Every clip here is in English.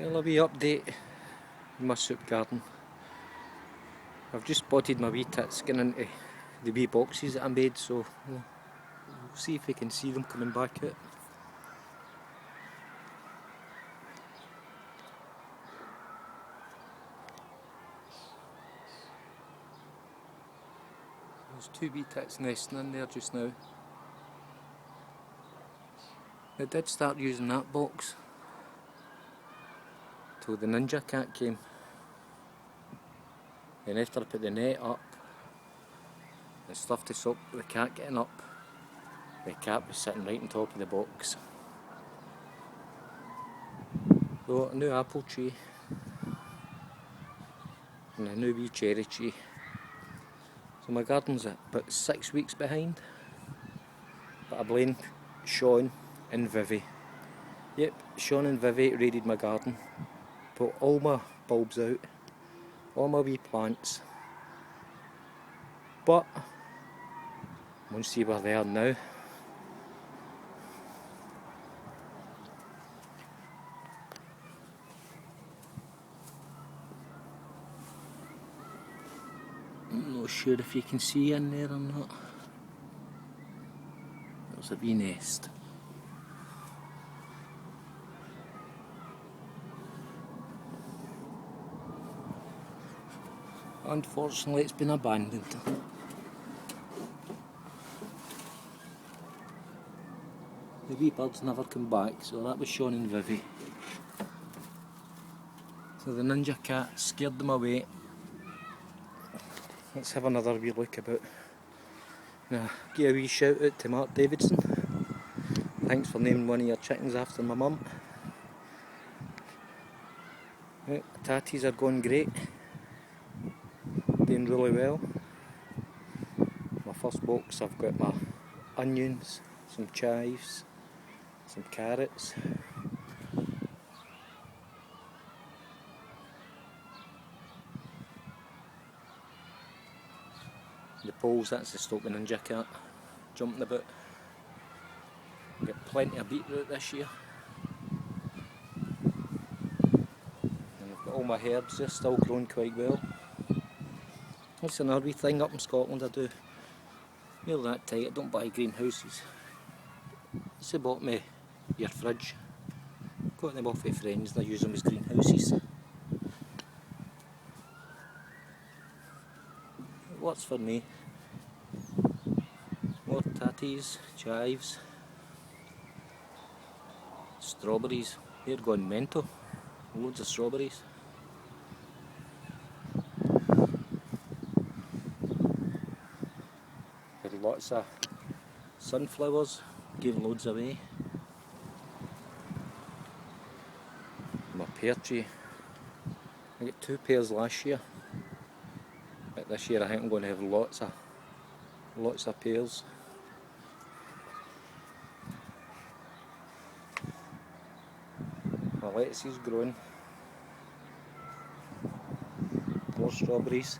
Well, a wee update in my soup garden. I've just spotted my wee tits getting into the wee boxes that I made, so we'll see if we can see them coming back out. There's two wee tits nesting in there just now. I did start using that box till the ninja cat came. And after I put the net up and stuff to stop the cat getting up, the cat was sitting right on top of the box. So a new apple tree and a new wee cherry tree. So my garden's about 6 weeks behind, but I blame Sean and Vivi. Yep, Sean and Vivi raided my garden, put all my bulbs out, all my wee plants, but we'll see where they are now. I'm not sure if you can see in there or not. There's a wee nest. Unfortunately, it's been abandoned. The wee birds never come back, so that was Sean and Vivi. So the ninja cat scared them away. Let's have another wee look about. Now, give a wee shout out to Mark Davidson. Thanks for naming one of your chickens after my mum. Right, the tatties are going great. Doing really well. My first box, I've got my onions, some chives, some carrots. The poles, that's to stop the ninja cat jumping about. I've got plenty of beetroot this year. And I've got all my herbs, they're still growing quite well. That's another wee thing up in Scotland I do. You're that tight, I don't buy greenhouses. It's the bottom of your fridge. Got them off with friends and I use them as greenhouses. It works for me. More tatties, chives, strawberries. They're going mental. Loads of strawberries. Got lots of sunflowers. Gave loads away. My pear tree. I got 2 pears last year. But this year I think I'm going to have lots of pears. My lettuce is growing. More strawberries.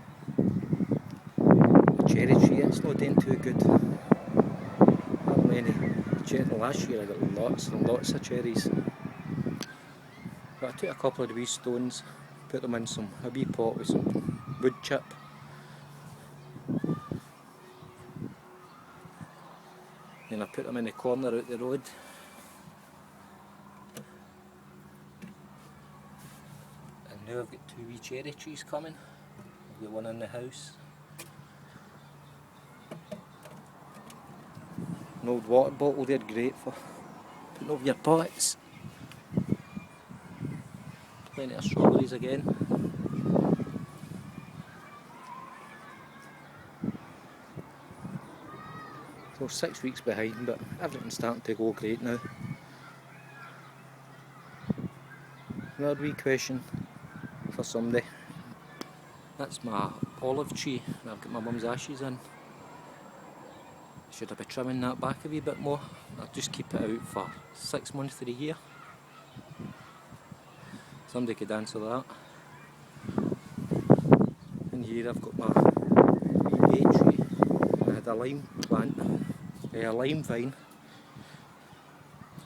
My cherry tree, it's not doing too good. Not many. Last year I got lots and lots of cherries. But I took a couple of the wee stones, put them in a wee pot with some wood chip. Then I put them in the corner out the road. And now I've got 2 wee cherry trees coming. I've got one in the house. An old water bottle, they're great for putting over your pots. Plenty of strawberries again. So 6 weeks behind, but everything's starting to go great now. Another wee question for somebody. That's my olive tree that I've got my mum's ashes in. Should I be trimming that back a wee bit more? I'll just keep it out for 6 months of the year. Somebody could answer that. And here I've got my wee bay tree. I had a lime plant, a lime vine.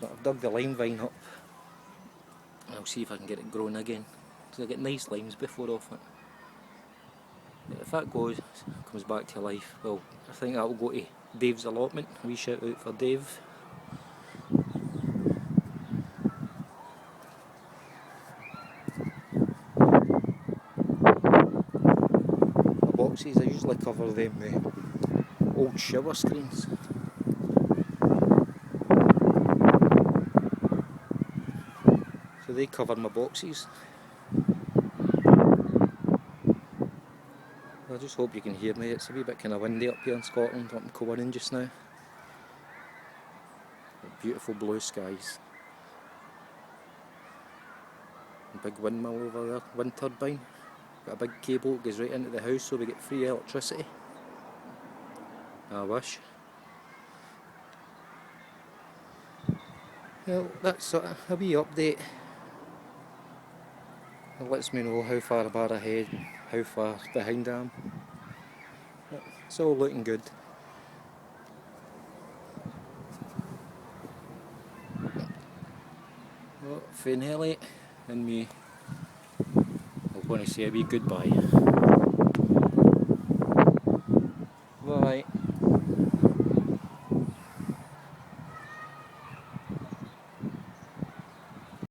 So I've dug the lime vine up I'll see if I can get it growing again, because I get nice limes before off it. But if that comes back to life, well, I think that will go to Dave's allotment. A wee shout out for Dave. My boxes, I usually cover them with old shower screens. So they cover my boxes. I just hope you can hear me. It's a wee bit kind of windy up here in Scotland, up in Corinne just now. Beautiful blue skies. A big windmill over there, wind turbine. Got a big cable that goes right into the house so we get free electricity. I wish. Well, that's sort of a wee update. It lets me know how far I'm ahead and how far behind I am. It's all looking good. Well, for Nelly and me, I'm going to say a wee goodbye. Bye.